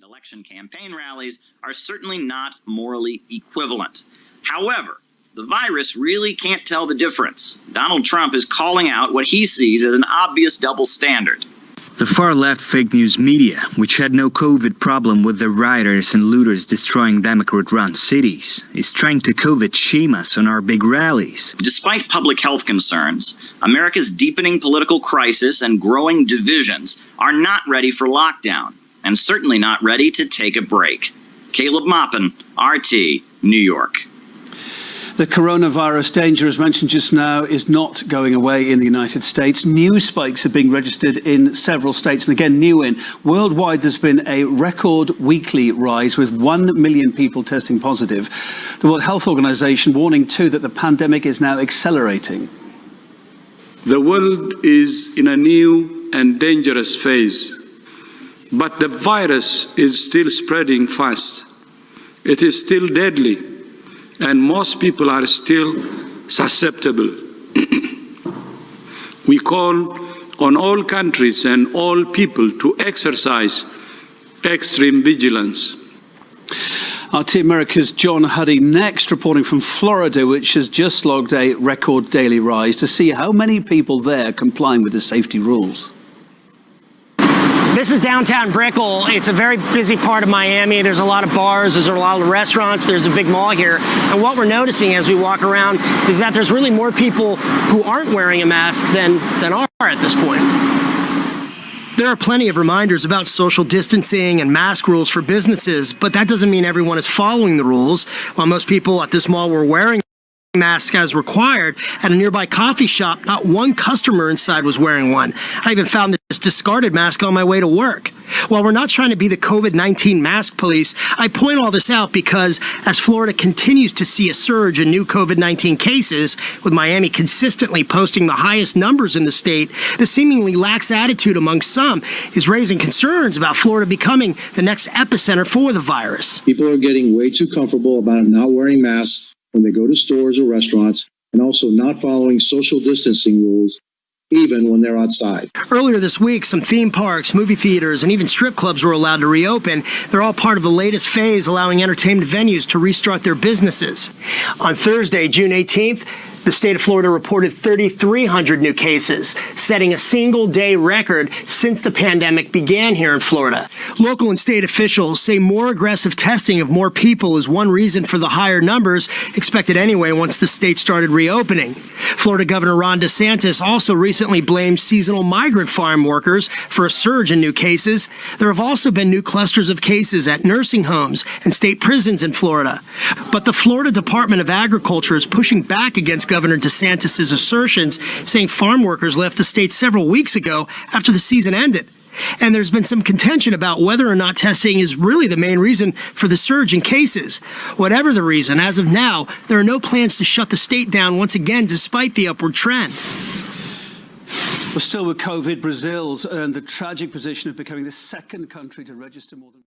election campaign rallies are certainly not morally equivalent. However, the virus really can't tell the difference. Donald Trump is calling out what he sees as an obvious double standard. The far-left fake news media, which had no COVID problem with the rioters and looters destroying Democrat-run cities, is trying to COVID shame us on our big rallies. Despite public health concerns, America's deepening political crisis and growing divisions are not ready for lockdown, and certainly not ready to take a break. Caleb Maupin, RT, New York. The coronavirus danger, as mentioned just now, is not going away in the United States. New spikes are being registered in several states, and again, new in. Worldwide, there's been a record weekly rise with 1 million people testing positive. The World Health Organization warning, too, that the pandemic is now accelerating. The world is in a new and dangerous phase, but the virus is still spreading fast. It is still deadly, and most people are still susceptible. We call on all countries and all people to exercise extreme vigilance. RT America's John Huddy next, reporting from Florida, which has just logged a record daily rise, to see how many people there are complying with the safety rules. This is downtown Brickell. It's a very busy part of Miami. There's a lot of bars, there's a lot of restaurants, there's a big mall here. And what we're noticing as we walk around is that there's really more people who aren't wearing a mask than are at this point. There are plenty of reminders about social distancing and mask rules for businesses, but that doesn't mean everyone is following the rules. While most people at this mall were wearing mask as required, at a nearby coffee shop, not one customer inside was wearing one. I even found this discarded mask on my way to work. While we're not trying to be the COVID-19 mask police, I point all this out because as Florida continues to see a surge in new COVID-19 cases, with Miami consistently posting the highest numbers in the state, the seemingly lax attitude among some is raising concerns about Florida becoming the next epicenter for the virus. People are getting way too comfortable about not wearing masks when they go to stores or restaurants, and also not following social distancing rules, even when they're outside. Earlier this week, some theme parks, movie theaters, and even strip clubs were allowed to reopen. They're all part of the latest phase allowing entertainment venues to restart their businesses. On Thursday, June 18th, the state of Florida reported 3,300 new cases, setting a single-day record since the pandemic began here in Florida. Local and state officials say more aggressive testing of more people is one reason for the higher numbers, expected anyway once the state started reopening. Florida Governor Ron DeSantis also recently blamed seasonal migrant farm workers for a surge in new cases. There have also been new clusters of cases at nursing homes and state prisons in Florida. But the Florida Department of Agriculture is pushing back against Governor DeSantis' assertions, saying farm workers left the state several weeks ago after the season ended. And there's been some contention about whether or not testing is really the main reason for the surge in cases. Whatever the reason, as of now, there are no plans to shut the state down once again, despite the upward trend. We're still with COVID. Brazil's earned the tragic position of becoming the second country to register more than